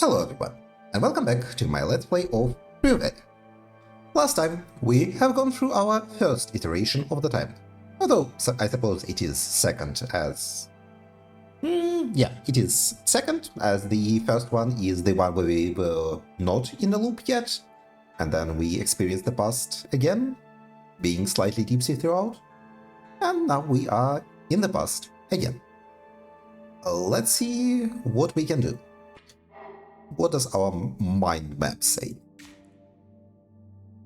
Hello everyone, and welcome back to my Let's Play of True Valley. Last time, we have gone through our first iteration of the time. Although, I suppose it is second as... yeah, it is second, as the first one is the one where we were not in the loop yet, and then we experienced the past again, being slightly tipsy throughout, and now we are in the past again. Let's see what we can do. What does our mind map say?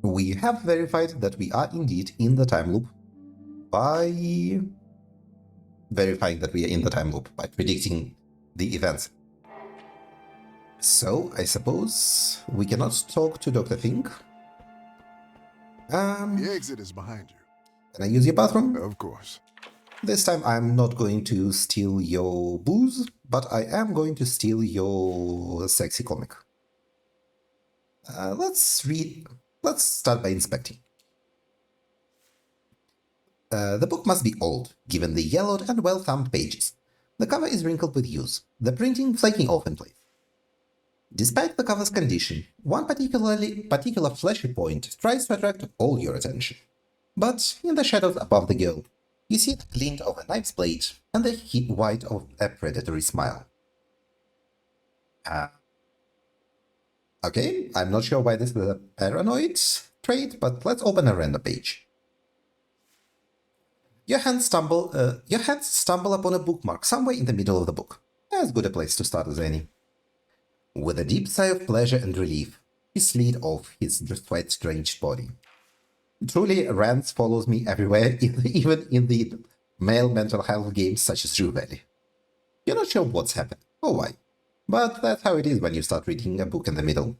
We have verified that we are indeed in the time loop by verifying that we are in the time loop by predicting the events. So, I suppose we cannot talk to Dr. Fink. The exit is behind you. Can I use your bathroom? Of course. This time I'm not going to steal your booze, but I am going to steal your sexy comic. Let's start by inspecting. The book must be old, given the yellowed and well-thumbed pages. The cover is wrinkled with use, the printing flaking off in place. Despite the cover's condition, one particular fleshy point tries to attract all your attention. But in the shadows above the girl, you see the glint of a knife's blade and the white of a predatory smile. Okay, I'm not sure why this is a paranoid trait, but let's open a random page. Your hands stumble upon a bookmark somewhere in the middle of the book. As good a place to start as any. With a deep sigh of pleasure and relief, he slid off his sweat-drenched body. Truly, Rance follows me everywhere, even in the male mental health games such as True Valley. You're not sure what's happened, or why, but that's how it is when you start reading a book in the middle.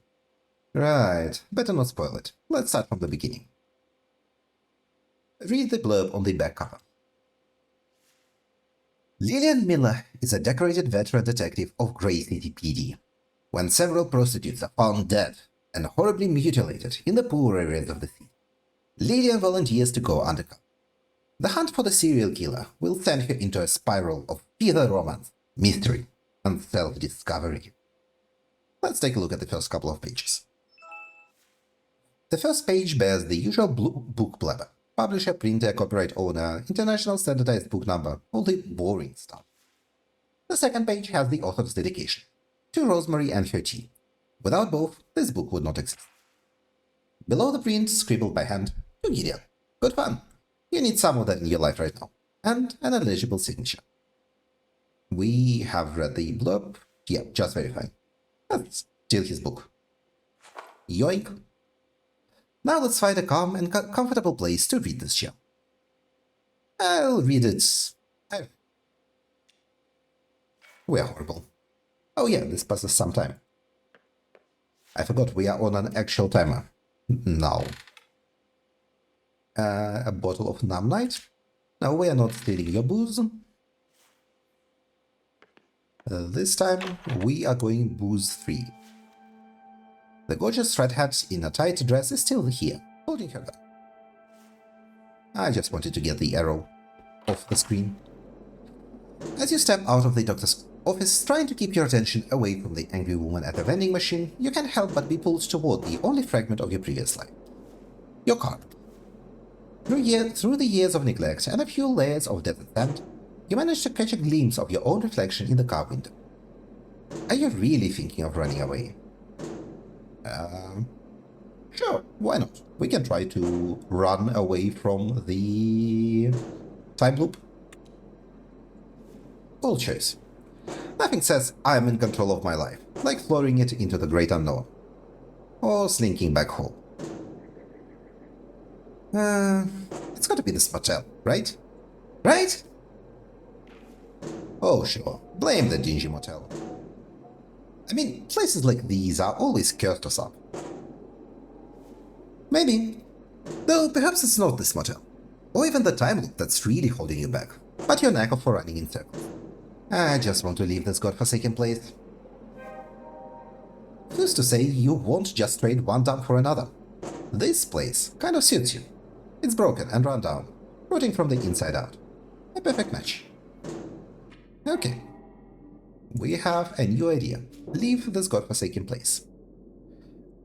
Right, better not spoil it. Let's start from the beginning. Read the blurb on the back cover. Lillian Miller is a decorated veteran detective of Grey City PD. When several prostitutes are found dead and horribly mutilated in the poor areas of the city, Lillian volunteers to go undercover. The hunt for the serial killer will send her into a spiral of fever romance, mystery, and self-discovery. Let's take a look at the first couple of pages. The first page bears the usual book blabber. Publisher, printer, copyright owner, international standardized book number, all the boring stuff. The second page has the author's dedication. To Rosemary and her tea. Without both, this book would not exist. Below the print, scribbled by hand, to Gideon. Good fun. You need some of that in your life right now. And an illegible signature. We have read the blurb. Yeah, just verifying. That's still his book. Yoink. Now let's find a calm and comfortable place to read this shell. I'll read it. We're horrible. Oh yeah, this passes some time. I forgot we are on an actual timer. Now. A bottle of Numb Night. No, we are not stealing your booze. This time, we are going booze free. The gorgeous redhead in a tight dress is still here, holding her gun. I just wanted to get the arrow off the screen. As you step out of the doctor's office, trying to keep your attention away from the angry woman at the vending machine, you can't help but be pulled toward the only fragment of your previous life. Your car. Through the years of neglect and a few layers of desert sand, you manage to catch a glimpse of your own reflection in the car window. Are you really thinking of running away? Sure, why not? We can try to run away from the time loop. Bold choice. Nothing says I am in control of my life, like flooring it into the great unknown. Or slinking back home. It's gotta be this motel, right? Right? Oh, sure. Blame the dingy motel. I mean, places like these are always cursed us up. Maybe. Though perhaps it's not this motel. Or even the time loop that's really holding you back, but your knack for running in circles. I just want to leave this godforsaken place. Who's to say you won't just trade one dump for another? This place kind of suits you. It's broken and run down, rotting from the inside out. A perfect match. Okay. we have a new idea. Leave this godforsaken place.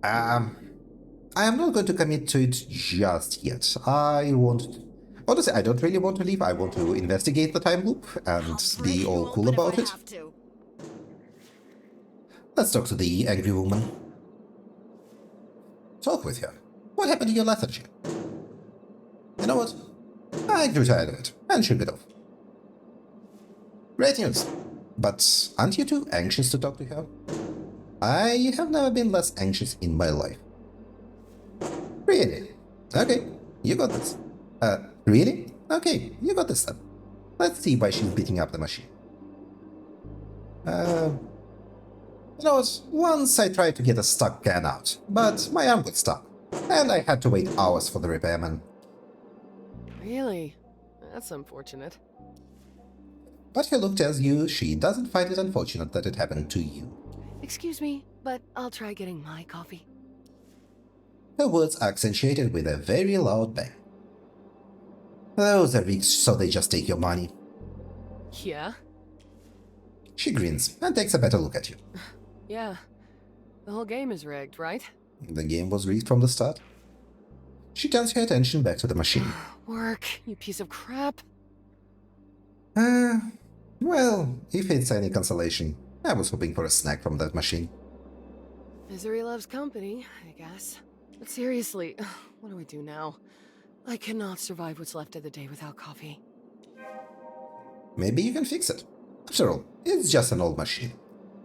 I am not going to commit to it just yet. Honestly, I don't really want to leave. I want to investigate the time loop and be all cool about it. Let's talk to the angry woman. Talk with her. What happened to your lethargy? You know what? I grew tired of it and shook it off. Great news. But aren't you too anxious to talk to her? I have never been less anxious in my life. Really? Okay, you got this. Really? Okay, you got this then. Let's see why she's beating up the machine. You know what? Once I tried to get a stuck can out, but my arm got stuck, and I had to wait hours for the repairman. Really? That's unfortunate. But he looked as you, she doesn't find it unfortunate that it happened to you. Excuse me, but I'll try getting my coffee. Her words accentuated with a very loud bang. Those are rigged so they just take your money. Yeah? She grins and takes a better look at you. Yeah. The whole game is rigged, right? The game was rigged from the start. She turns her attention back to the machine. Work, you piece of crap. Well, if it's any consolation, I was hoping for a snack from that machine. Misery loves company, I guess. But seriously, what do we do now? I cannot survive what's left of the day without coffee. Maybe you can fix it. After all, it's just an old machine.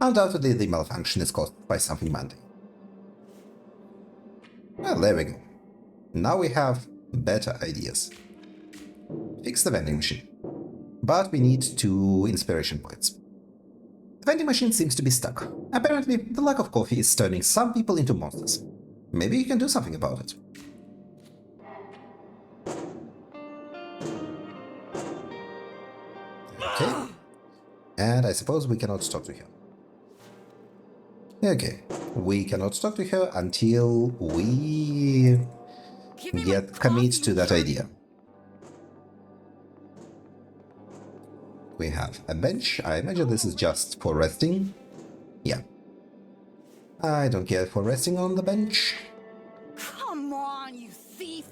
Undoubtedly, the malfunction is caused by something mundane. Well, there we go. Now we have better ideas. Fix the vending machine. But we need 2 inspiration points. The vending machine seems to be stuck. Apparently, the lack of coffee is turning some people into monsters. Maybe you can do something about it. Okay. And I suppose we cannot talk to her. Okay. We cannot talk to her until we commit to that idea. We have a bench. I imagine this is just for resting. Yeah. I don't care for resting on the bench. Come on, you thief!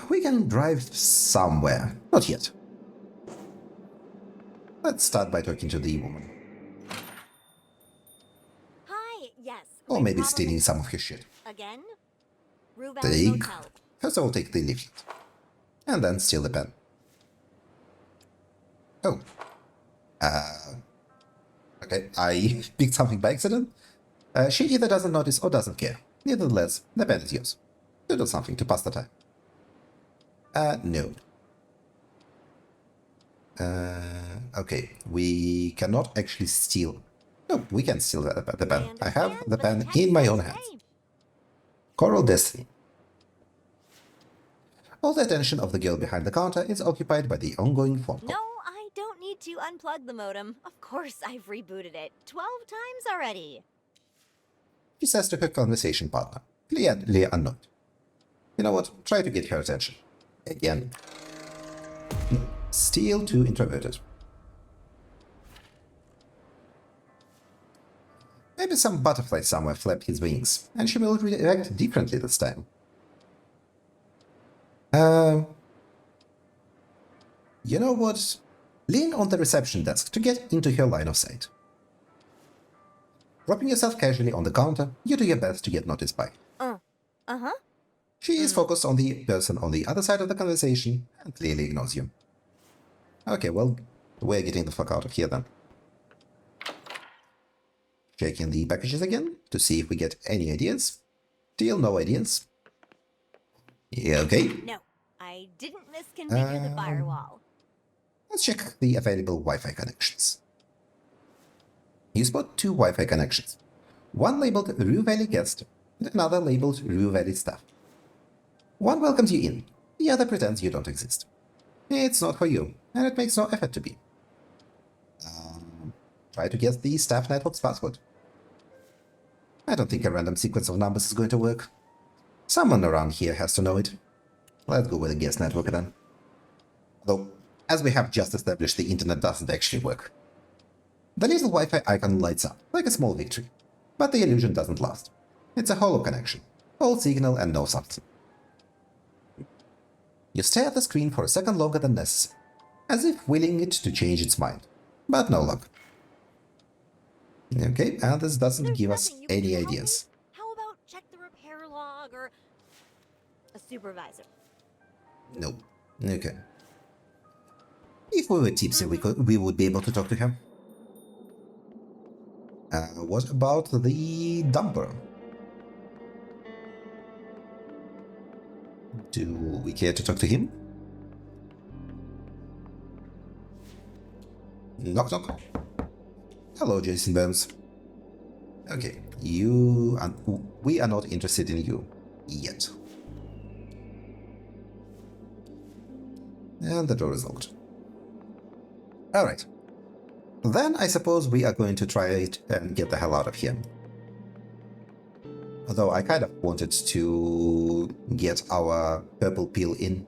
We can drive somewhere. Not yet. Let's start by talking to the woman. Hi, yes. Or my maybe problem stealing is- some of her shit. Again? Rue Valley Take. Motel. First I will take the leaflet. And then steal the pen. Oh. Okay, I picked something by accident. She either doesn't notice or doesn't care. Nevertheless, the pen is yours. Do something to pass the time. No. Okay, we cannot actually steal. No, we can steal the pen. I have the pen in my own hands. Coral Destiny. All the attention of the girl behind the counter is occupied by the ongoing phone call. No, I don't need to unplug the modem. Of course, I've rebooted it 12 times already. She says to her conversation partner, clearly annoyed. You know what? Try to get her attention. Again. Still too introverted. Maybe some butterfly somewhere flapped his wings, and she will react differently this time. You know what? Lean on the reception desk to get into her line of sight. Dropping yourself casually on the counter, you do your best to get noticed by. Uh-huh. She is focused on the person on the other side of the conversation and clearly ignores you. Okay, well, we're getting the fuck out of here then. Checking the packages again to see if we get any ideas. Still no ideas. Yeah, okay. No, I didn't misconfigure the firewall. Let's check the available Wi-Fi connections. You spot 2 Wi-Fi connections. One labeled Rue Valley Guest and another labeled Rue Valley Staff. One welcomes you in, the other pretends you don't exist. It's not for you, and it makes no effort to be. Try to guess the staff network's password. I don't think a random sequence of numbers is going to work. Someone around here has to know it. Let's go with the guest network then. Though, as we have just established the internet doesn't actually work. The little Wi-Fi icon lights up, like a small victory, but the illusion doesn't last. It's a hollow connection, all signal and no substance. You stare at the screen for a second longer than necessary, as if willing it to change its mind, but no luck. Okay, and this doesn't There's give us nothing you can any do. ideas. How about check the repair log or a supervisor? No. Okay. If we were tipsy, we would be able to talk to him. What about the dumper? Do we care to talk to him? Knock knock. Hello, Jason Burns. Okay, we are not interested in you yet. And the door is locked. Alright. Then I suppose we are going to try it and get the hell out of here. Although I kind of wanted to get our purple pill in.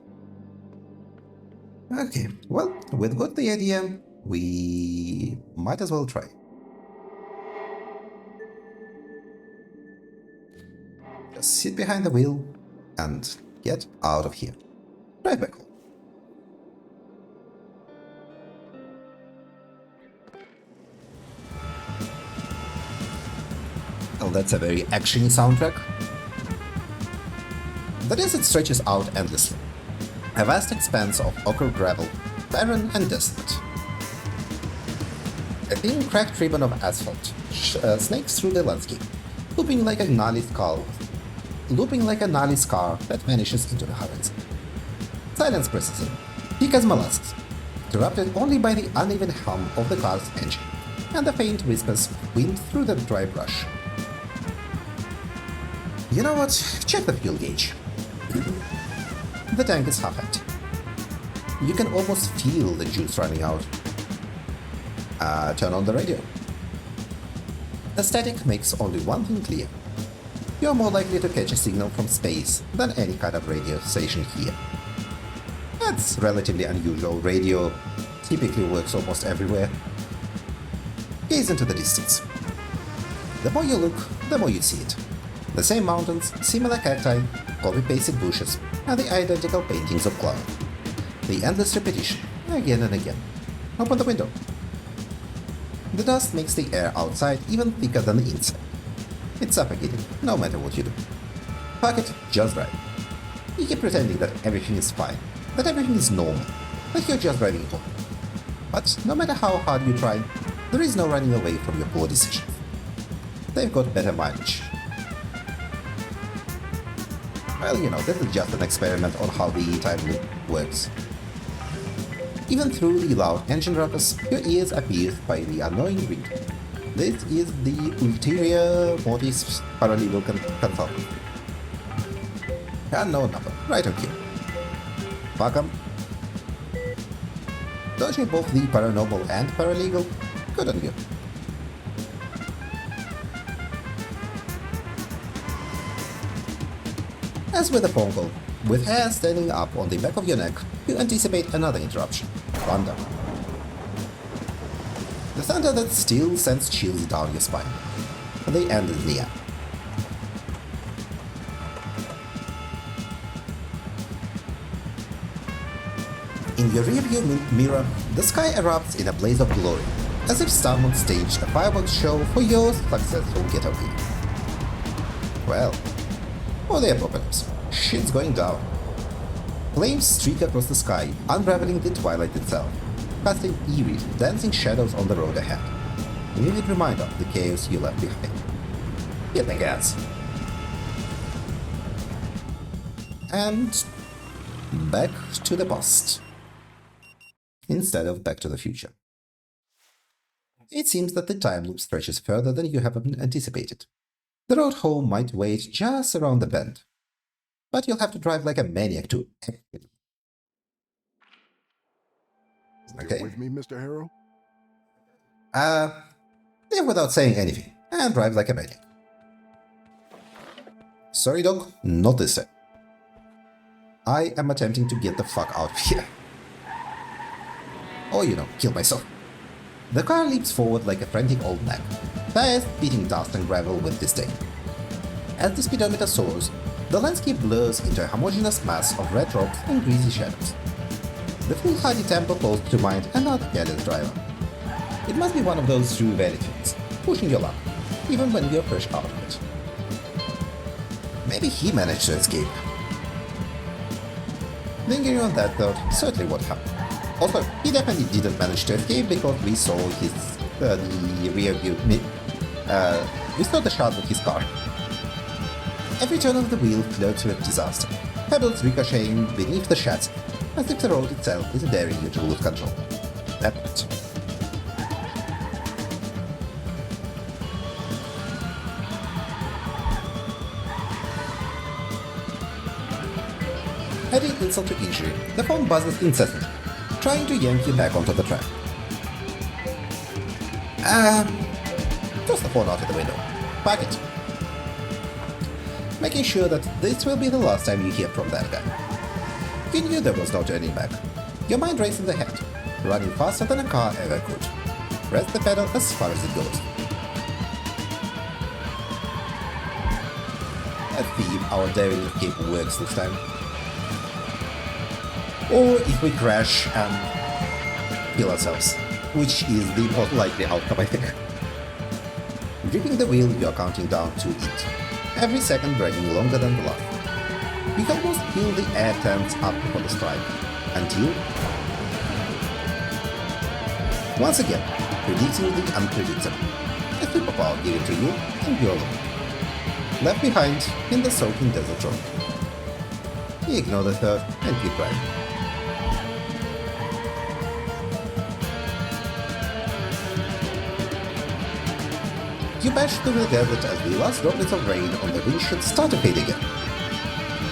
Okay, well, we've got the idea. We might as well try. Just sit behind the wheel and get out of here. Drive back home. Well, that's a very actiony soundtrack. The desert stretches out endlessly. A vast expanse of ochre gravel, barren and desolate. A thin cracked ribbon of asphalt snakes through the landscape, looping like a gnarly scar that vanishes into the horizon. Silence presses in, thick as molasses, interrupted only by the uneven hum of the car's engine and the faint whispers of wind through the dry brush. You know what? Check the fuel gauge. The tank is half empty. You can almost feel the juice running out. Turn on the radio. The static makes only one thing clear. You're more likely to catch a signal from space than any kind of radio station here. That's relatively unusual. Radio typically works almost everywhere. Gaze into the distance. The more you look, the more you see it. The same mountains, similar cacti, copy-pasted bushes, and the identical paintings of cloud. The endless repetition, again and again. Open the window. The dust makes the air outside even thicker than the inside. It's suffocating, no matter what you do. Fuck it, just drive. You keep pretending that everything is fine, that everything is normal, that you're just driving home. But no matter how hard you try, there is no running away from your poor decisions. They've got better mileage. Well, you know, this is just an experiment on how the time loop works. Even through the loud engine ruckus, your ears are pierced by the annoying read. This is the Ulterior Mortis Paralegal Consultant. Unknown number, right on cue. Fuck 'em. Dodging both the paranormal and paralegal? Good on you. As with a phone call, with hair standing up on the back of your neck, you anticipate another interruption. Thunder. The thunder that still sends chills down your spine. The end is near. In your rearview mirror, the sky erupts in a blaze of glory, as if someone staged a fireworks show for your successful getaway. Well, or the apocalypse. Shit's going down. Flames streak across the sky, unraveling the twilight itself, casting eerie, dancing shadows on the road ahead. A vivid reminder of the chaos you left behind. Hit the gas. And back to the past. Instead of back to the future. It seems that the time loop stretches further than you have anticipated. The road home might wait just around the bend. But you'll have to drive like a maniac to actually. Okay. With me, Mr. Harrow? Live without saying anything, and drive like a maniac. Sorry, dog, not this time. I am attempting to get the fuck out of here. Or, kill myself. The car leaps forward like a frantic old man, tires beating dust and gravel with disdain. As the speedometer soars, the landscape blurs into a homogeneous mass of red rocks and greasy shadows. The foolhardy tempo calls to mind another careless driver. It must be one of those Drew Valley things, pushing your luck, even when you're fresh out of it. Maybe he managed to escape. Lingering on that thought certainly won't happen. Also, he definitely didn't manage to escape because we saw the rear view. We saw the shot of his car. Every turn of the wheel flirts with disaster, pebbles ricocheting beneath the chassis, as if the road itself is daring you to lose control. That much. Adding insult to injury, the phone buzzes incessantly, trying to yank you back onto the track. Toss the phone out of the window. Pack it. Making sure that this will be the last time you hear from that guy. You knew there was no turning back. Your mind racing ahead, running faster than a car ever could. Press the pedal as far as it goes. Let's see if our daring escape works this time. Or if we crash and kill ourselves, which is the most likely outcome, I think. Gripping the wheel, you are counting down to it, every second dragging longer than the last. You can almost feel the air tense up before the strike, until... Once again, predicting the unpredictable. A superpower given to you, and you're alone. Left behind in the soaking desert road. You ignore the third and keep driving. You bash through the desert as the last droplets of rain on the windshield start to fade again.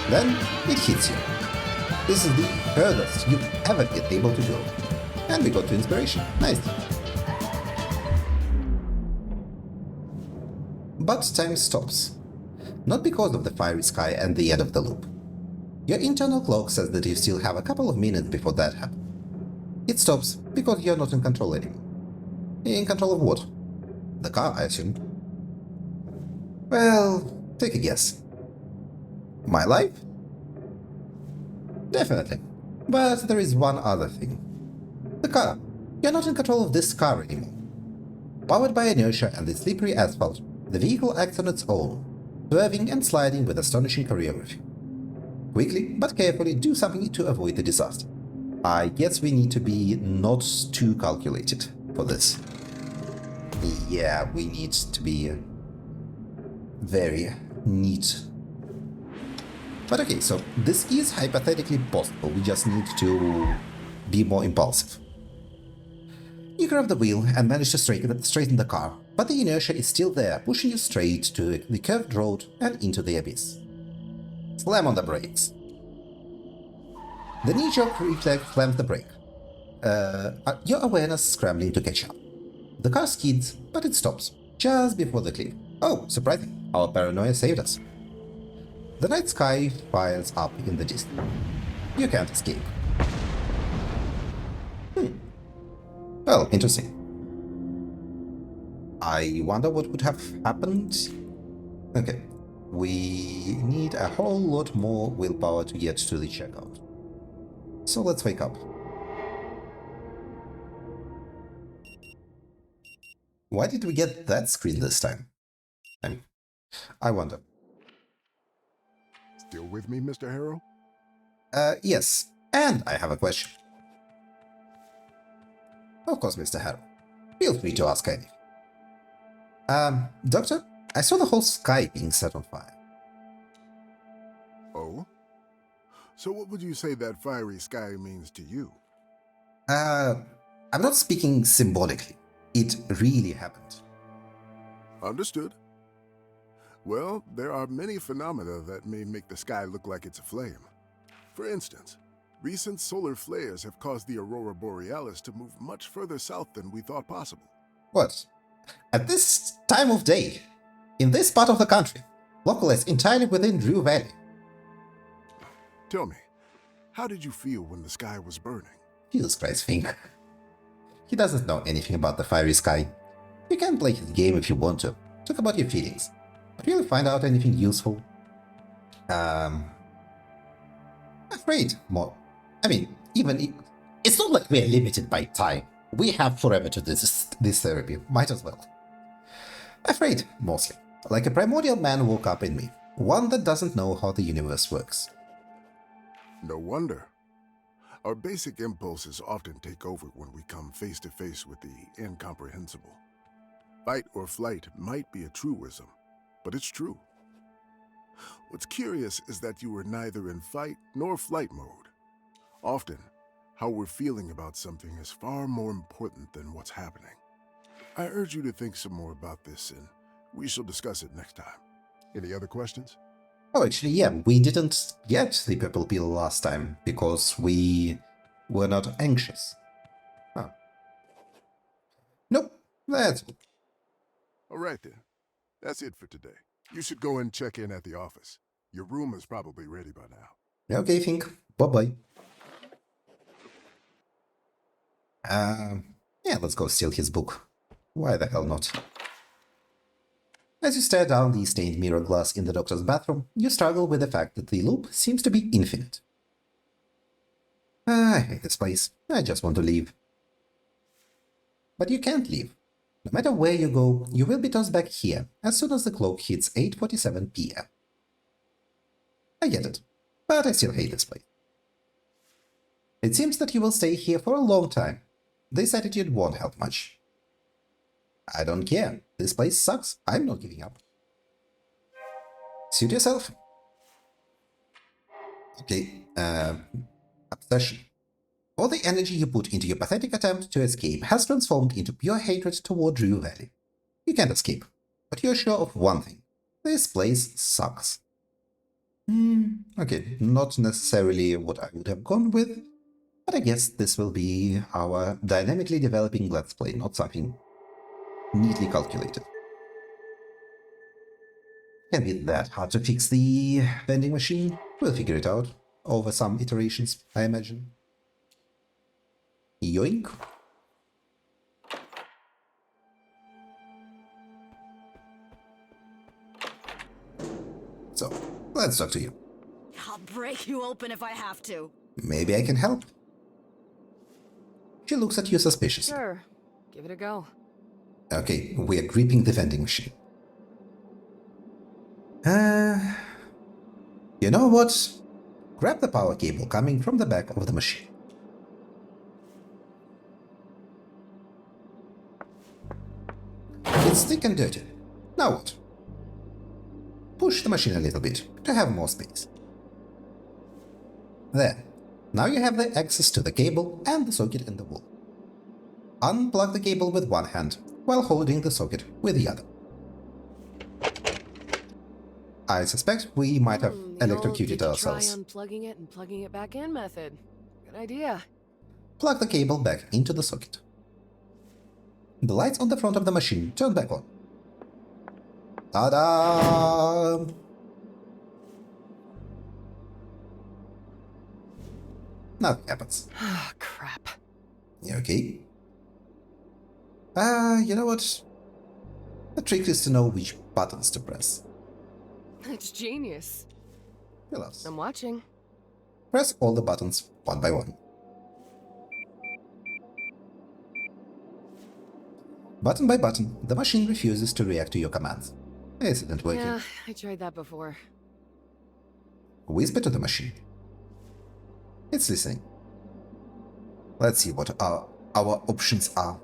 Then it hits you. This is the furthest you've ever been able to go. And we got to inspiration. Nice. But time stops. Not because of the fiery sky and the end of the loop. Your internal clock says that you still have a couple of minutes before that happens. It stops because you're not in control anymore. In control of what? The car, I assume. Well, take a guess. My life? Definitely. But there is one other thing. The car. You're not in control of this car anymore. Powered by inertia and the slippery asphalt, the vehicle acts on its own, swerving and sliding with astonishing choreography. Quickly, but carefully, do something to avoid the disaster. I guess we need to be not too calculated for this. Yeah, we need to be very neat. But okay, so this is hypothetically possible, we just need to be more impulsive. You grab the wheel and manage to straighten the car, but the inertia is still there, pushing you straight to the curved road and into the abyss. Slam on the brakes. The knee-jerk reflex slams the brake. Your awareness scrambling to catch up. The car skids, but it stops, just before the cliff. Oh, surprising, our paranoia saved us. The night sky fires up in the distance. You can't escape. Well, interesting. I wonder what would have happened. Okay, we need a whole lot more willpower to get to the checkout. So let's wake up. Why did we get that screen this time? I wonder. Still with me, Mr. Harrow? Yes. And I have a question. Of course, Mr. Harrow. Feel free to ask anything. Doctor, I saw the whole sky being set on fire. Oh? So what would you say that fiery sky means to you? I'm not speaking symbolically. It really happened. Understood. Well, there are many phenomena that may make the sky look like it's aflame. For instance, recent solar flares have caused the aurora borealis to move much further south than we thought possible. What? At this time of day? In this part of the country? Localized entirely within Drew Valley? Tell me, how did you feel when the sky was burning? Jesus Christ, Fink. He doesn't know anything about the fiery sky. You can play his game if you want to. Talk about your feelings. But will you find out anything useful? Afraid more. I mean, it's not like we're limited by time. We have forever to do this therapy. Might as well. Afraid, mostly. Like a primordial man woke up in me. One that doesn't know how the universe works. No wonder. Our basic impulses often take over when we come face to face with the incomprehensible. Fight or flight might be a truism, but it's true. What's curious is that you were neither in fight nor flight mode. Often, how we're feeling about something is far more important than what's happening. I urge you to think some more about this, and we shall discuss it next time. Any other questions? Oh, actually, yeah, we didn't get the purple pill last time because we were not anxious. Oh. Nope, that's it. All right then. That's it for today. You should go and check in at the office. Your room is probably ready by now. Okay, Fink. Bye-bye. Yeah, let's go steal his book. Why the hell not? As you stare down the stained mirror glass in the doctor's bathroom, you struggle with the fact that the loop seems to be infinite. I hate this place. I just want to leave. But you can't leave. No matter where you go, you will be tossed back here as soon as the clock hits 8:47 p.m. I get it, but I still hate this place. It seems that you will stay here for a long time. This attitude won't help much. I don't care. This place sucks. I'm not giving up. Suit yourself. Okay, obsession. All the energy you put into your pathetic attempt to escape has transformed into pure hatred toward Drew Valley. You can't escape, but you're sure of one thing. This place sucks. Okay, not necessarily what I would have gone with, but I guess this will be our dynamically developing Let's Play, not something neatly calculated. Can't be that hard to fix the vending machine. We'll figure it out over some iterations, I imagine. Yoink. So, let's talk to you. I'll break you open if I have to. Maybe I can help. She looks at you suspiciously. Sure. Give it a go. Okay, we're gripping the vending machine. You know what? Grab the power cable coming from the back of the machine. It's thick and dirty. Now what? Push the machine a little bit to have more space. There. Now you have the access to the cable and the socket in the wall. Unplug the cable with one hand while holding the socket with the other. I suspect we might have The electrocuted old, did you ourselves. try unplugging it and plugging it back in method. Good idea. Plug the cable back into the socket. The lights on the front of the machine turn back on. Ta-da! Nothing happens. Ah, crap. You okay? You know what? The trick is to know which buttons to press. That's genius. Relax. I'm watching. Press all the buttons one by one. Button by button, the machine refuses to react to your commands. Isn't working. Yeah, I tried that before. Whisper to the machine. It's listening. Let's see what our options are.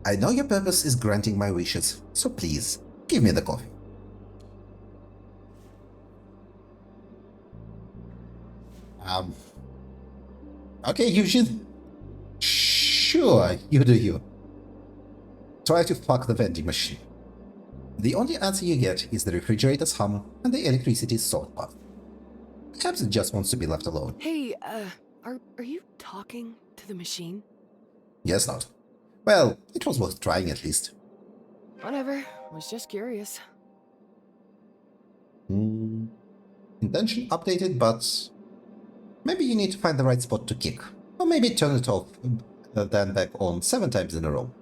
I know your purpose is granting my wishes, so please, give me the coffee. Okay, you should... Sure, you do you. Try to fuck the vending machine. The only answer you get is the refrigerator's hum and the electricity's soft puff. Perhaps it just wants to be left alone. Hey, are you talking to the machine? Guess not. Well, it was worth trying at least. Whatever. Was just curious. Intention updated, but Maybe you need to find the right spot to kick. Or maybe turn it off, then back on 7 times in a row.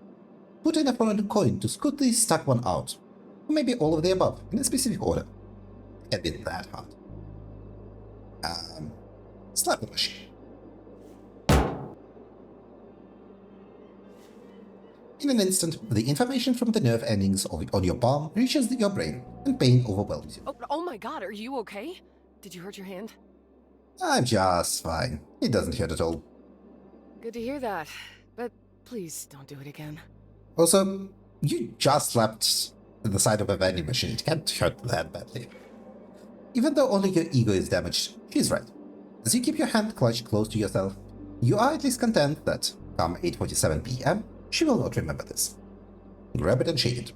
Put in a foreign coin to scoot the stuck one out. Or maybe all of the above, in a specific order. It can't be that hard. Slap the machine. In an instant, the information from the nerve endings on your palm reaches your brain, and pain overwhelms you. Oh my god, are you okay? Did you hurt your hand? I'm just fine. It doesn't hurt at all. Good to hear that. But please don't do it again. Also, you just slapped the side of a vending machine. It can't hurt that badly. Even though only your ego is damaged, she's right. As you keep your hand clutched close to yourself, you are at least content that, come 8:47 p.m., she will not remember this. Grab it and shake it.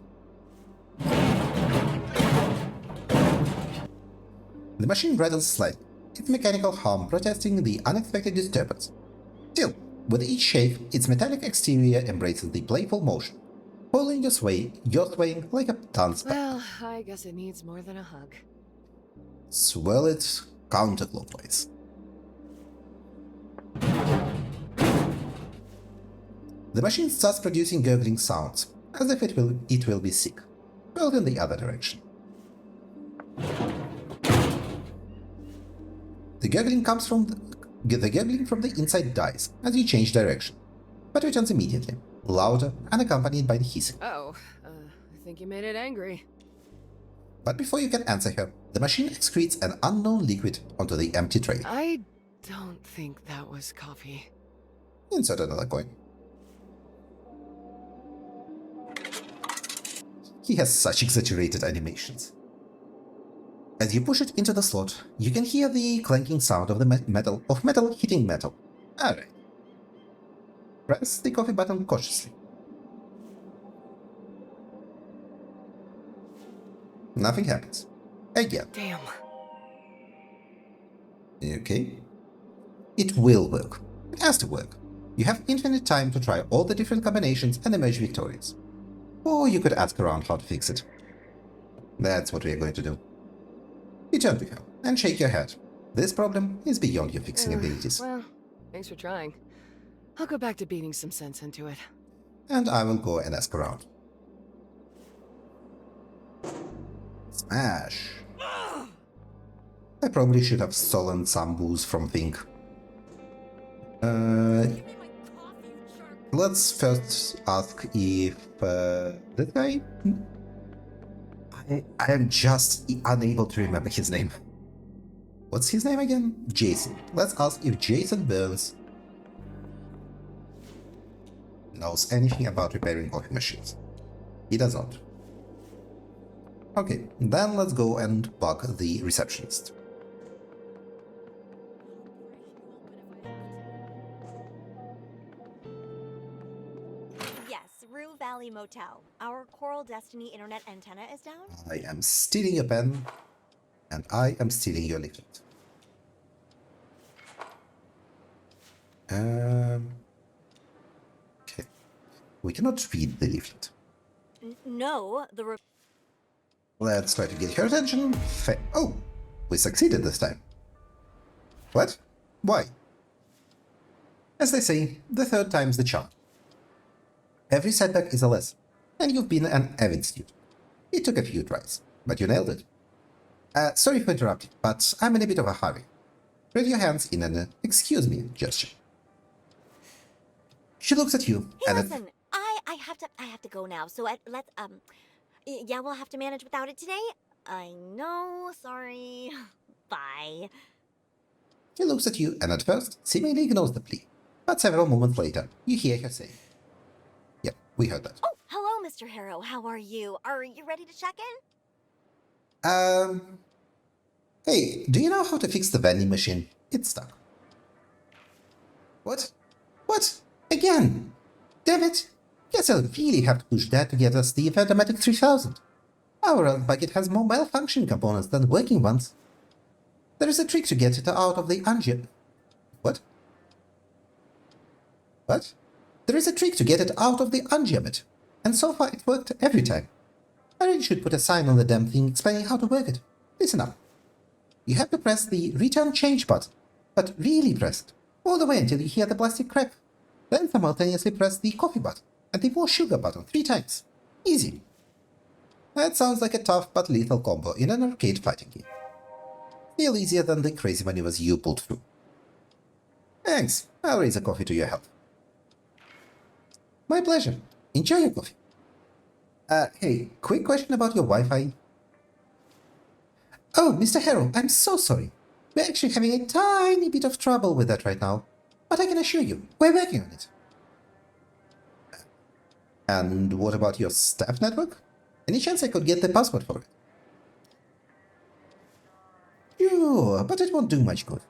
The machine rattles slightly, its mechanical hum protesting the unexpected disturbance. Still, with each shake, its metallic exterior embraces the playful motion, pulling you're swaying like a dance band. Well, I guess it needs more than a hug. Swirl it counterclockwise. The machine starts producing gurgling sounds, as if it will be sick, whirled in the other direction. The gurgling from the inside dies as you change direction, but returns immediately, louder and accompanied by the hissing. Oh, I think you made it angry. But before you can answer her, the machine excretes an unknown liquid onto the empty tray. I don't think that was coffee. Insert another coin. He has such exaggerated animations. As you push it into the slot, you can hear the clanking sound of the metal hitting metal. Alright. Press the coffee button cautiously. Nothing happens. Again. Damn. Okay. It will work. It has to work. You have infinite time to try all the different combinations and emerge victorious. Or you could ask around how to fix it. That's what we are going to do. You turn to her and shake your head. This problem is beyond your fixing abilities. Well, thanks for trying. I'll go back to beating some sense into it. And I will go and ask around. Smash. I probably should have stolen some booze from Think. Let's first ask if this guy... I am just unable to remember his name. What's his name again? Jason. Let's ask if Jason Burns knows anything about repairing coffee machines. He does not. Okay, then let's go and bug the receptionist. Yes, Rue Valley Motel. Our Coral Destiny internet antenna is down. I am stealing your pen, and I am stealing your leaflet. Okay. We cannot read the leaflet. No, Let's try to get her attention. Oh, we succeeded this time. What? Why? As they say, the third time's the charm. Every setback is a lesson, and you've been an avid student. It took a few tries, but you nailed it. Sorry for interrupting, but I'm in a bit of a hurry. Spread your hands in an excuse me gesture. She looks at you Hey, and listen, I have to go now. So let's yeah, we'll have to manage without it today. I know, sorry. Bye. she looks at you and at first seemingly ignores the plea. But several moments later, you hear her say, "Yeah, we heard that." Oh, hello, Mr. Harrow. How are you? Are you ready to check in? Hey, do you know how to fix the vending machine? It's stuck. What? What? Again? Damn it! Guess I'll really have to push Dad to get us the Fantomatic 3000. Our old bucket has more malfunctioning components than working ones. There is a trick to get it out of the ungem... What? What? There is a trick to get it out of the ungemet, and so far it worked every time. I really should put a sign on the damn thing explaining how to work it. Listen up. You have to press the return change button, but really press it, all the way until you hear the plastic crack. Then simultaneously press the coffee button and the more sugar button 3 times. Easy. That sounds like a tough but lethal combo in an arcade fighting game. Still easier than the crazy maneuvers you pulled through. Thanks, I'll raise a coffee to your health. My pleasure. Enjoy your coffee. Hey, quick question about your Wi-Fi. Oh, Mr. Harrow, I'm so sorry. We're actually having a tiny bit of trouble with that right now. But I can assure you, we're working on it. And what about your staff network? Any chance I could get the password for it? Sure, but it won't do much good.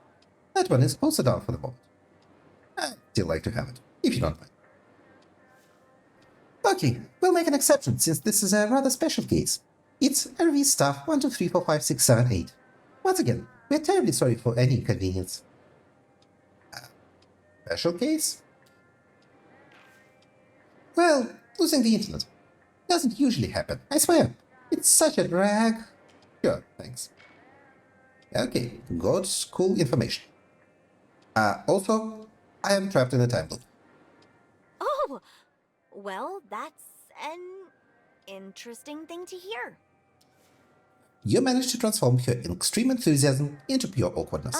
That one is also down for the moment. I'd still like to have it, if you don't mind. Okay, we'll make an exception since this is a rather special case. It's RV staff 1, 2, 3, 4, 5, 6, 7, 8. Once again, we're terribly sorry for any inconvenience. Special case? Well, losing the internet. Doesn't usually happen, I swear. It's such a drag. Sure, thanks. Okay, good, cool information. Also, I am trapped in a time loop. Oh, well, that's an interesting thing to hear. You managed to transform your extreme enthusiasm into pure awkwardness.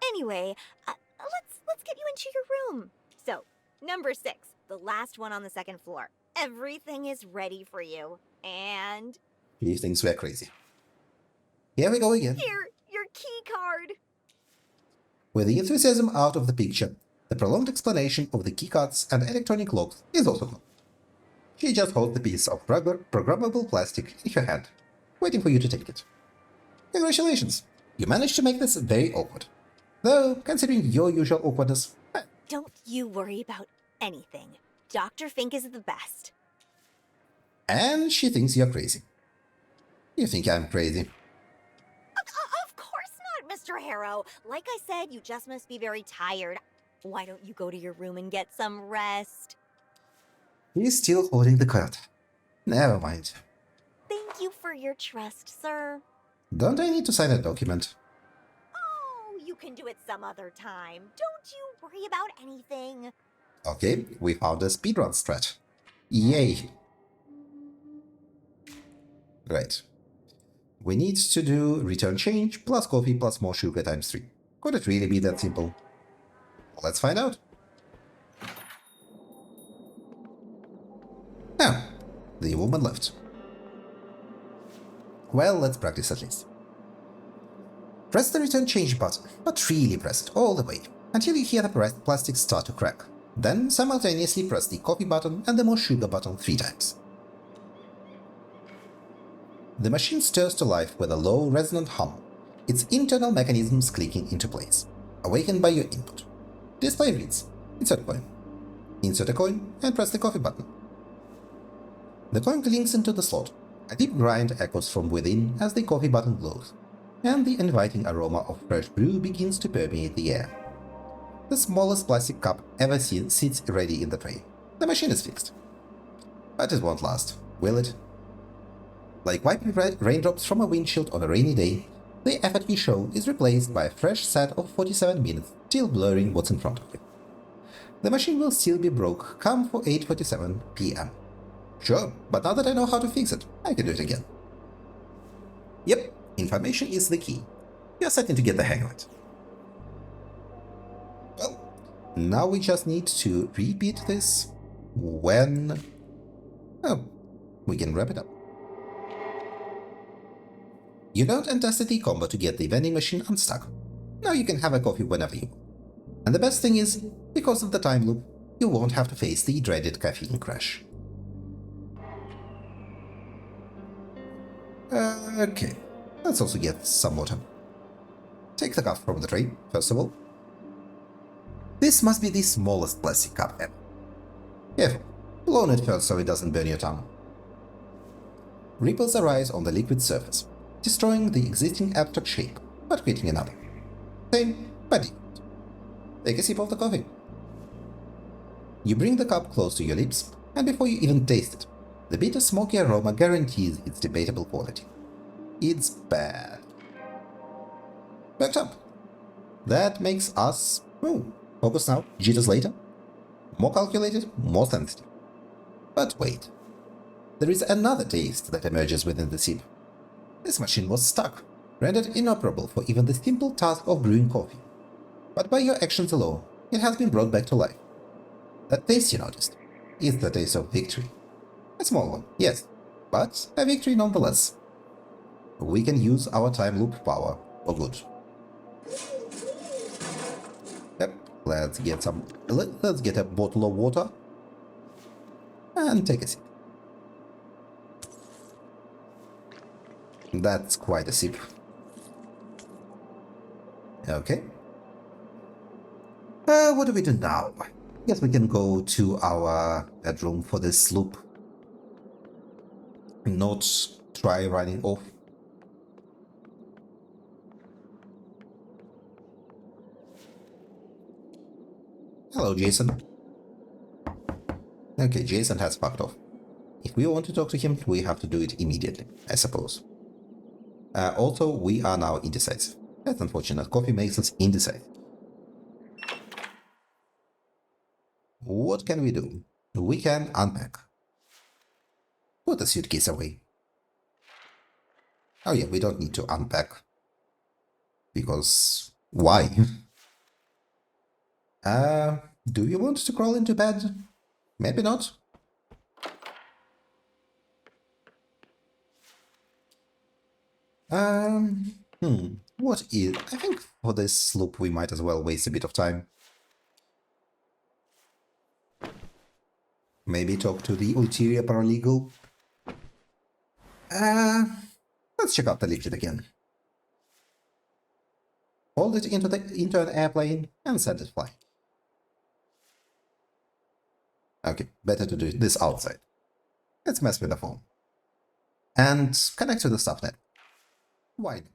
Anyway, let's get you into your room. So, number 6, the last one on the 2nd floor. Everything is ready for you. And These things were crazy. Here we go again. here, your key card. With the enthusiasm out of the picture, the prolonged explanation of the keycards and electronic locks is also gone. She just holds the piece of programmable plastic in her hand, waiting for you to take it. Congratulations! You managed to make this very awkward. Though, considering your usual awkwardness, Don't you worry about anything. Dr. Fink is the best. and she thinks you're crazy. You think I'm crazy? Of course not, Mr. Harrow. Like I said, you just must be very tired. Why don't you go to your room and get some rest? He's still holding the card. Never mind. Thank you for your trust, sir. Don't I need to sign a document? Oh, you can do it some other time. Don't you worry about anything. Okay, we found a speedrun strat. Yay! Right. We need to do return change plus coffee plus more sugar times 3. Could it really be that simple? Let's find out. Ah, the woman left. Well, let's practice at least. Press the return change button, but really press it all the way, until you hear the plastic start to crack. Then simultaneously press the coffee button and the more sugar button 3 times. The machine stirs to life with a low, resonant hum, its internal mechanisms clicking into place, awakened by your input. Display reads, insert a coin. Insert a coin and press the coffee button. The coin clinks into the slot. A deep grind echoes from within as the coffee button glows, and the inviting aroma of fresh brew begins to permeate the air. The smallest plastic cup ever seen sits ready in the tray. The machine is fixed. But it won't last, will it? Like wiping raindrops from a windshield on a rainy day, the effort you show is replaced by a fresh set of 47 minutes, still blurring what's in front of you. The machine will still be broke come for 8:47 p.m. Sure, but now that I know how to fix it, I can do it again. Yep, information is the key. You're starting to get the hang of it. Well, now we just need to repeat this when... Oh, we can wrap it up. You don't untest the combo to get the vending machine unstuck. Now you can have a coffee whenever you want. And the best thing is, because of the time loop, you won't have to face the dreaded caffeine crash. Okay, let's also get some water. Take the cup from the tray, first of all. This must be the smallest plastic cup ever. Careful, blow on it first so it doesn't burn your tongue. Ripples arise on the liquid surface, destroying the existing abstract shape, but creating another. Same, but different. Take a sip of the coffee. You bring the cup close to your lips, and before you even taste it, the bitter smoky aroma guarantees its debatable quality. It's bad. Backed up. That makes us, focus now, jitters later. More calculated, more sensitive. But wait, there is another taste that emerges within the sip. This machine was stuck, rendered inoperable for even the simple task of brewing coffee. But by your actions alone, it has been brought back to life. That taste you noticed is the taste of victory. A small one, yes, but a victory nonetheless. We can use our time loop power for good. Yep, let's get a bottle of water and take a sip. That's quite a sip. Okay. What do we do now? Guess we can go to our bedroom for this loop. Not try running off. Hello, Jason. Okay, Jason has fucked off. If we want to talk to him, we have to do it immediately, I suppose. Also, we are now indecisive. That's unfortunate. Coffee makes us indecisive. What can we do? We can unpack. Put the suitcase away. Oh yeah, we don't need to unpack. Because why? Do you want to crawl into bed? Maybe not. What is... I think for this loop we might as well waste a bit of time. Maybe talk to the ulterior paralegal. Let's check out the lift again. Hold it into an airplane and set it flying. Okay, better to do this outside. Let's mess with the phone. And connect to the subnet. Why not?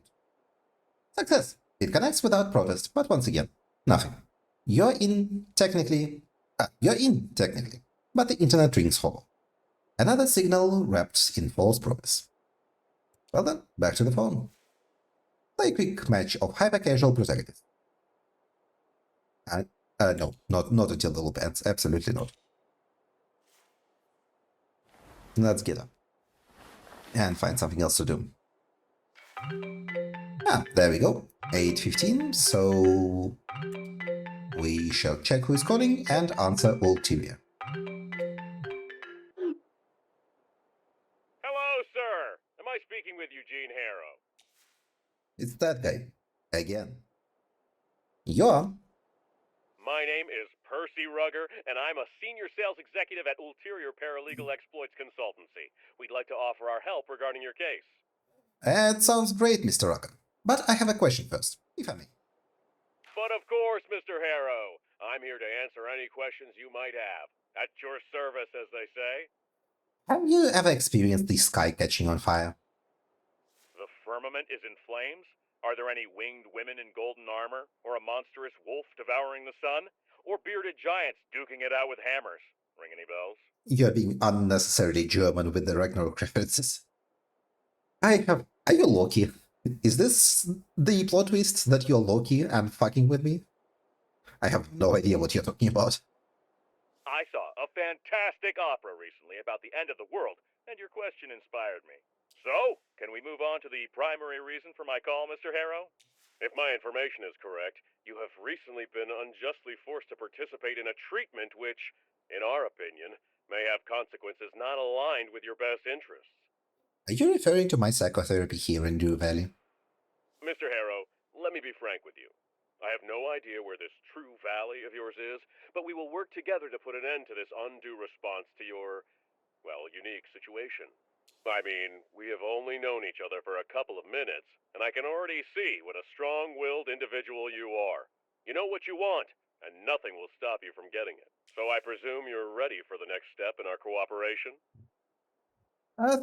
Success! It connects without protest, but once again, nothing. You're in technically, but the internet rings hollow. Another signal wrapped in false promise. Well then, back to the phone. Play a quick match of hyper-casual protagonists. No, not until the loop ends, absolutely not. Let's get up. And find something else to do. There we go. 8:15, so... we shall check who is calling and answer ulterior. Hello, sir. Am I speaking with Eugene Harrow? It's that guy. Again. You're... My name is Percy Rugger, and I'm a senior sales executive at Ulterior Paralegal Exploits Consultancy. We'd like to offer our help regarding your case. That sounds great, Mr. Rugger. But I have a question first, if I may. But of course, Mr. Harrow. I'm here to answer any questions you might have. At your service, as they say. Have you ever experienced the sky catching on fire? The firmament is in flames? Are there any winged women in golden armor? Or a monstrous wolf devouring the sun? Or bearded giants duking it out with hammers? Ring any bells? You're being unnecessarily German with the Ragnarok references. Are you Loki? Is this the plot twist that you're Loki and fucking with me? I have no idea what you're talking about. I saw a fantastic opera recently about the end of the world, and your question inspired me. So, can we move on to the primary reason for my call, Mr. Harrow? If my information is correct, you have recently been unjustly forced to participate in a treatment which, in our opinion, may have consequences not aligned with your best interests. Are you referring to my psychotherapy here in Dew Valley? Mr. Harrow, let me be frank with you. I have no idea where this true valley of yours is, but we will work together to put an end to this undue response to your, well, unique situation. I mean, we have only known each other for a couple of minutes, and I can already see what a strong-willed individual you are. You know what you want, and nothing will stop you from getting it. So I presume you're ready for the next step in our cooperation?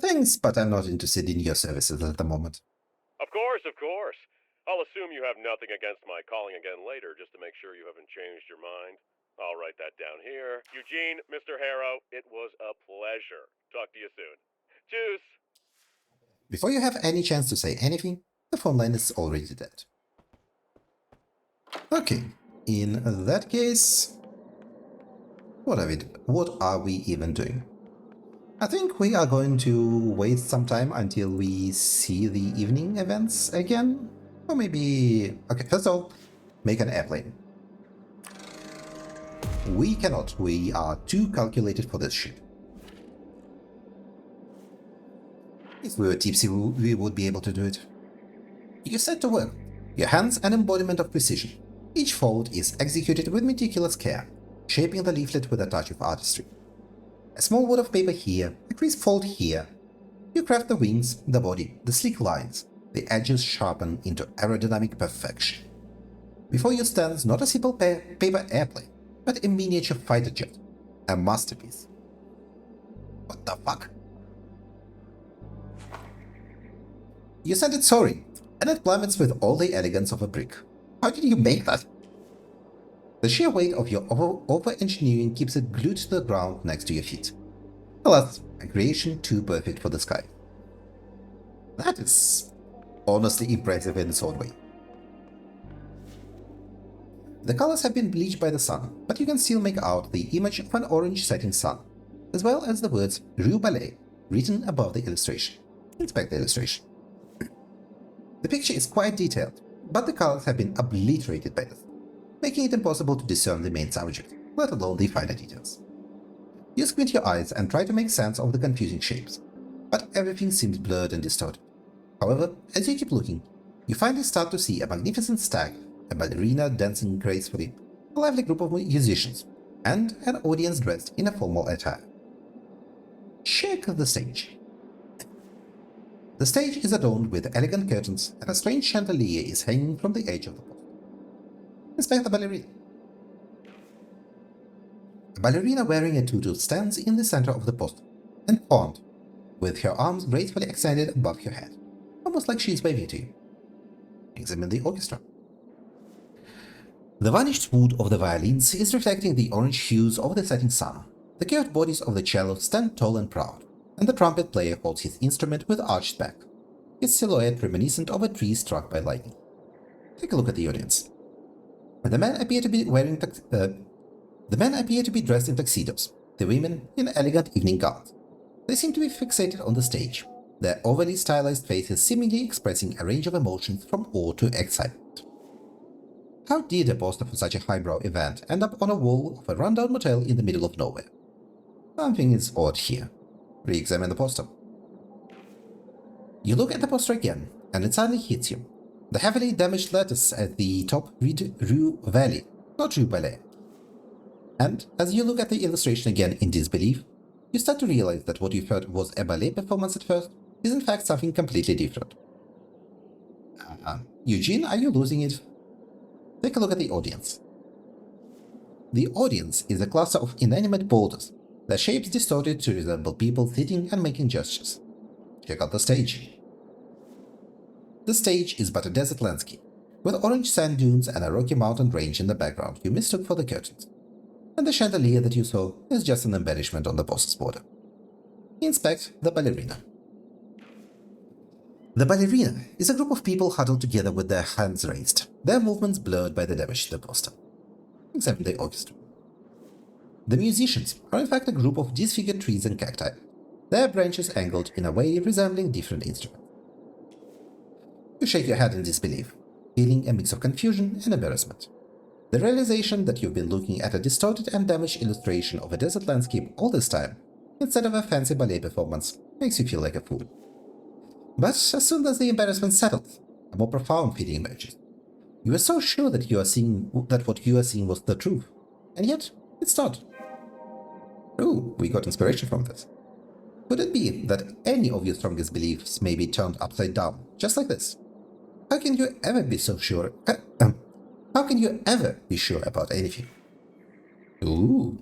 Thanks, but I'm not interested in your services at the moment. Of course, of course. I'll assume you have nothing against my calling again later, just to make sure you haven't changed your mind. I'll write that down here. Eugene, Mr. Harrow, it was a pleasure. Talk to you soon. Tschüss! Before you have any chance to say anything, the phone line is already dead. Okay, in that case, what are we even doing? I think we are going to wait some time until we see the evening events again. Or maybe... Okay, first of all, make an airplane. We cannot. We are too calculated for this ship. If we were tipsy, we would be able to do it. You set to work. Your hands an embodiment of precision. Each fold is executed with meticulous care, shaping the leaflet with a touch of artistry. A small wad of paper here, a creased fold here. You craft the wings, the body, the sleek lines, the edges sharpen into aerodynamic perfection. Before you stands not a simple paper airplane, but a miniature fighter jet, a masterpiece. What the fuck? You send it soaring, and it plummets with all the elegance of a brick. How did you make that? The sheer weight of your over-engineering keeps it glued to the ground next to your feet. Alas, a creation too perfect for the sky. That is honestly impressive in its own way. The colors have been bleached by the sun, but you can still make out the image of an orange setting sun, as well as the words Rue Ballet written above the illustration. Inspect the illustration. The picture is quite detailed, but the colors have been obliterated by the sun, making it impossible to discern the main subject, let alone the finer details. You squint your eyes and try to make sense of the confusing shapes, but everything seems blurred and distorted. However, as you keep looking, you finally start to see a magnificent stag, a ballerina dancing gracefully, a lively group of musicians, and an audience dressed in a formal attire. Check the stage. The stage is adorned with elegant curtains, and a strange chandelier is hanging from the edge of the post. Inspect the ballerina. A ballerina wearing a tutu stands in the center of the post, enthroned, with her arms gracefully extended above her head, almost like she is waving to you. Examine the orchestra. The varnished wood of the violins is reflecting the orange hues of the setting sun. The curved bodies of the cello stand tall and proud, and the trumpet player holds his instrument with arched back, his silhouette reminiscent of a tree struck by lightning. Take a look at the audience. The men appear to be dressed in tuxedos, the women in elegant evening gowns. They seem to be fixated on the stage, their overly stylized faces seemingly expressing a range of emotions from awe to excitement. How did a poster for such a highbrow event end up on a wall of a rundown motel in the middle of nowhere? Something is odd here. Re-examine the poster. You look at the poster again, and it suddenly hits you. The heavily damaged letters at the top read Rue Valley, not Rue Ballet. And as you look at the illustration again in disbelief, you start to realize that what you thought was a ballet performance at first is in fact something completely different. Eugene, are you losing it? Take a look at the audience. The audience is a cluster of inanimate boulders, their shapes distorted to resemble people sitting and making gestures. Check out the stage. The stage is but a desert landscape, with orange sand dunes and a rocky mountain range in the background you mistook for the curtains. And the chandelier that you saw is just an embellishment on the poster's border. Inspect the ballerina. The ballerina is a group of people huddled together with their hands raised, their movements blurred by the damage to the poster. Examine the orchestra. The musicians are in fact a group of disfigured trees and cacti, their branches angled in a way resembling different instruments. You shake your head in disbelief, feeling a mix of confusion and embarrassment. The realization that you've been looking at a distorted and damaged illustration of a desert landscape all this time, instead of a fancy ballet performance, makes you feel like a fool. But as soon as the embarrassment settles, a more profound feeling emerges. You are so sure that what you are seeing was the truth, and yet it's not. Oh, we got inspiration from this. Could it be that any of your strongest beliefs may be turned upside down, just like this? How can you ever be so sure? How can you ever be sure about anything? Ooh.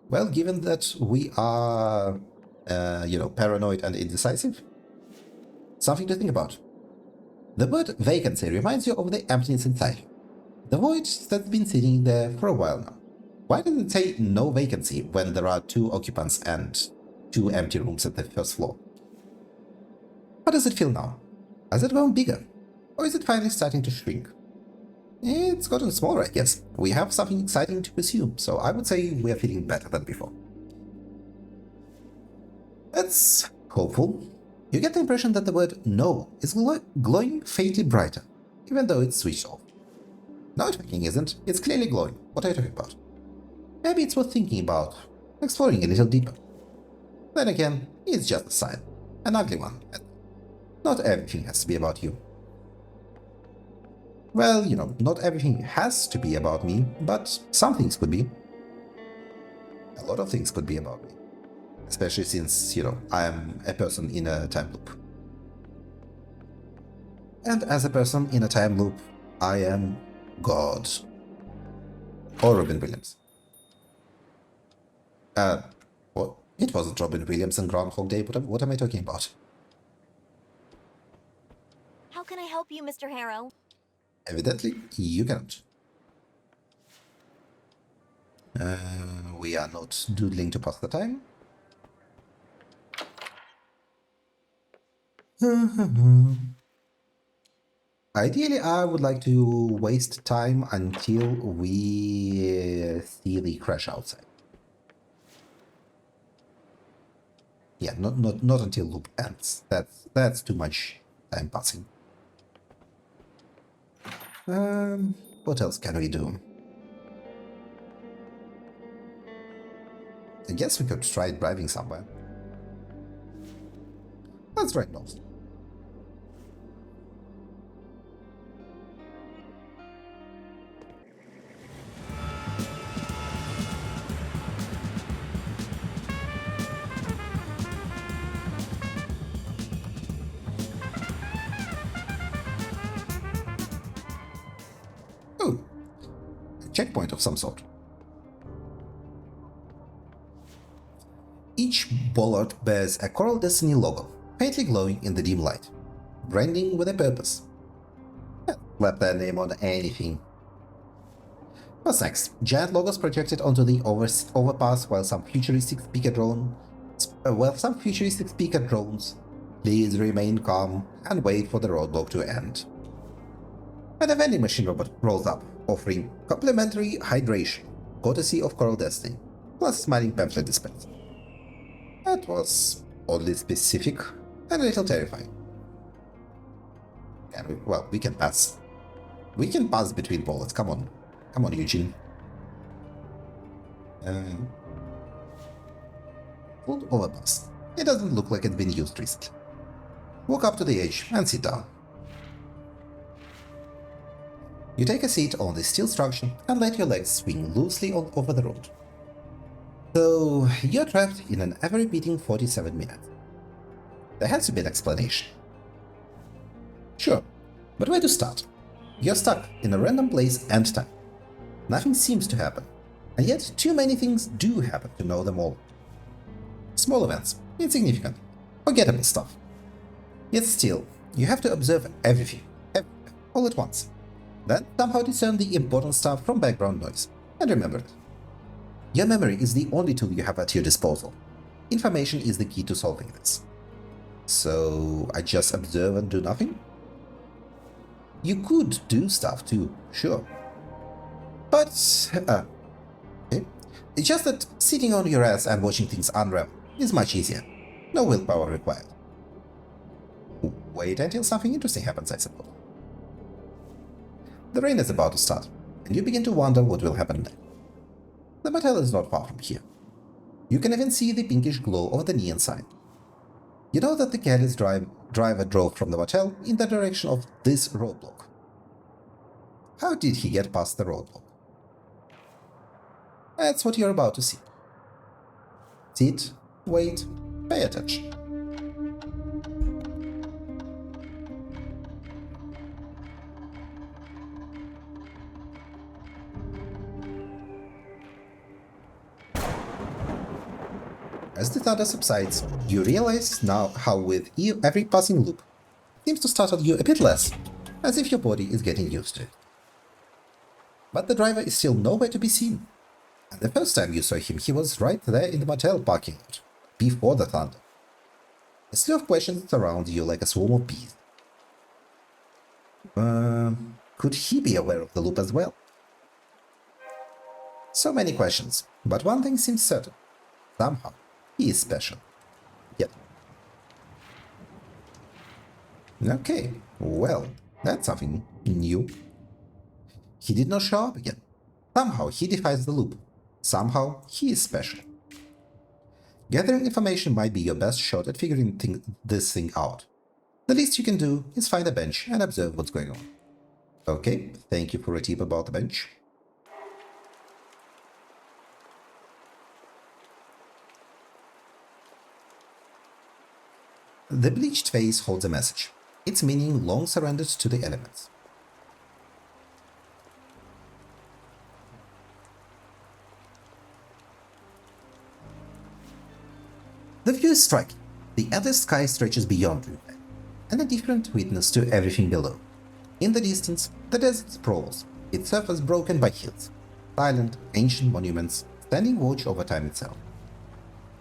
Well, given that we are, paranoid and indecisive, something to think about. The word vacancy reminds you of the emptiness inside. The void that's been sitting there for a while now. Why does it say no vacancy when there are 2 occupants and 2 empty rooms at the first floor? How does it feel now? Has it grown bigger? Or is it finally starting to shrink? It's gotten smaller, I guess. We have something exciting to pursue, so I would say we are feeling better than before. That's hopeful. You get the impression that the word no is glowing faintly brighter, even though it's switched off. No, it fucking isn't. It's clearly glowing. What are you talking about? Maybe it's worth thinking about, exploring a little deeper. Then again, it's just a sign. An ugly one. Not everything has to be about you. Well, you know, not everything has to be about me, but some things could be. A lot of things could be about me. Especially since, you know, I am a person in a time loop. And as a person in a time loop, I am God. Or Robin Williams. What? It wasn't Robin Williams and Groundhog Day. What am I talking about? How can I help you, Mr. Harrow? Evidently, you cannot. We are not doodling to pass the time. Ideally, I would like to waste time until we see the crash outside. Yeah, not until loop ends. That's too much time passing. What else can we do? I guess we could try driving somewhere. Let's try north. Oh, a checkpoint of some sort. Each bollard bears a Coral Destiny logo, faintly glowing in the dim light. Branding with a purpose. Slap that name on anything. What's next? Giant logos projected onto the overpass while some futuristic speaker drones. Please remain calm and wait for the roadblock to end. And a vending machine robot rolls up, offering complimentary hydration, courtesy of Coral Destiny, plus a smiling pamphlet dispenser. That was oddly specific and a little terrifying. And we can pass. We can pass between bullets. Come on, Eugene. Full overpass. It doesn't look like it's been used recently. Walk up to the edge and sit down. You take a seat on the steel structure and let your legs swing loosely over the road. So, you're trapped in an ever-repeating 47 minutes. There has to be an explanation. Sure, but where to start? You're stuck in a random place and time. Nothing seems to happen, and yet too many things do happen to know them all. Small events, insignificant, forgettable stuff. Yet still, you have to observe everything, all at once. Then somehow discern the important stuff from background noise, and remember it. Your memory is the only tool you have at your disposal. Information is the key to solving this. So, I just observe and do nothing? You could do stuff too, sure. But, okay. It's just that sitting on your ass and watching things unravel is much easier. No willpower required. Wait until something interesting happens, I suppose. The rain is about to start, and you begin to wonder what will happen next. The motel is not far from here. You can even see the pinkish glow of the neon sign. You know that the careless driver drove from the motel in the direction of this roadblock. How did he get past the roadblock? That's what you're about to see. Sit, wait, pay attention. As the thunder subsides, you realize now how with every passing loop seems to startle you a bit less, as if your body is getting used to it. But the driver is still nowhere to be seen, and the first time you saw him he was right there in the motel parking lot, before the thunder. A slew of questions surround you like a swarm of bees. Could he be aware of the loop as well? So many questions, but one thing seems certain. Somehow, he is special. Yep. Okay, well, that's something new. He did not show up again. Somehow he defies the loop. Somehow he is special. Gathering information might be your best shot at figuring this thing out. The least you can do is find a bench and observe what's going on. Okay, thank you for a tip about the bench. The bleached face holds a message, its meaning long surrendered to the elements. The view is striking. The endless sky stretches beyond you, an indifferent witness to everything below. In the distance, the desert sprawls, its surface broken by hills, silent, ancient monuments standing watch over time itself.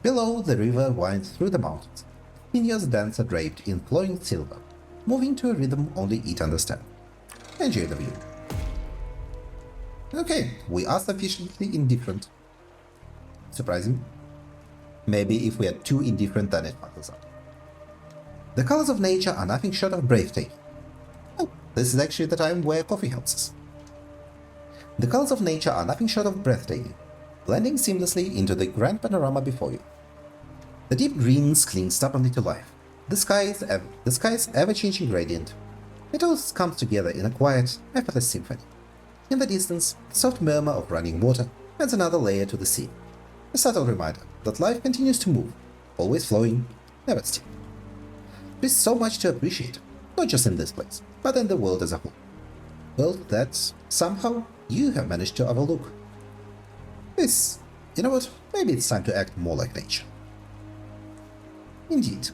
Below, the river winds through the mountains. Fingers dancer draped in flowing silver, moving to a rhythm only it understands. Enjoy the view. Okay, we are sufficiently indifferent. Surprising. Maybe if we are too indifferent, then it fucks us up. The colors of nature are nothing short of breathtaking. Oh, this is actually the time where coffee helps us. The colors of nature are nothing short of breathtaking, blending seamlessly into the grand panorama before you. The deep greens cling stubbornly to life. The sky's ever-changing gradient. It all comes together in a quiet, effortless symphony. In the distance, the soft murmur of running water adds another layer to the scene. A subtle reminder that life continues to move, always flowing, never still. There's so much to appreciate, not just in this place, but in the world as a whole. World that, somehow, you have managed to overlook. You know what, maybe it's time to act more like nature. Indeed,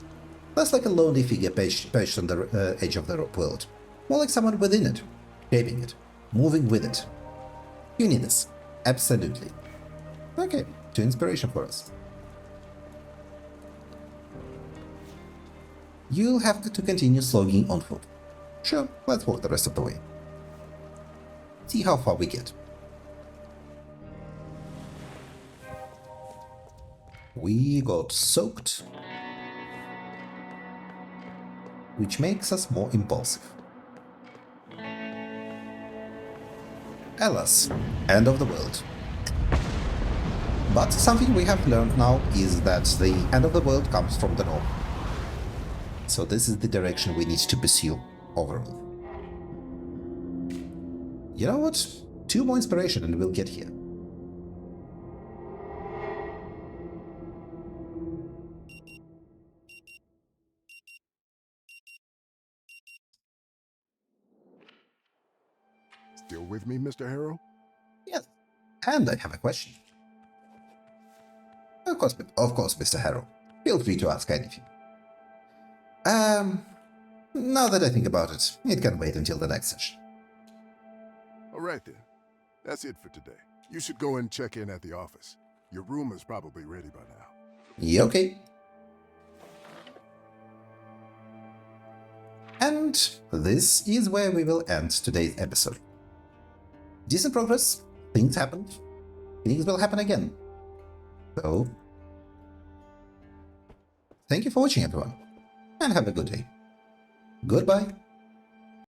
less like a lonely figure perched on the edge of the world, more like someone within it, shaping it, moving with it. You need this, absolutely. Okay, to inspiration for us. You'll have to continue slogging on foot. Sure, let's walk the rest of the way. See how far we get. We got soaked, which makes us more impulsive. Alas, end of the world. But something we have learned now is that the end of the world comes from the north. So this is the direction we need to pursue overall. You know what? 2 more inspiration and we'll get here. Still with me, Mr. Harrow? Yes, and I have a question. Of course, Mr. Harrow. Feel free to ask anything. Now that I think about it, it can wait until the next session. All right then. That's it for today. You should go and check in at the office. Your room is probably ready by now. Yeah, okay. And this is where we will end today's episode. Decent progress, things happened, things will happen again. So, thank you for watching everyone, and have a good day. Goodbye.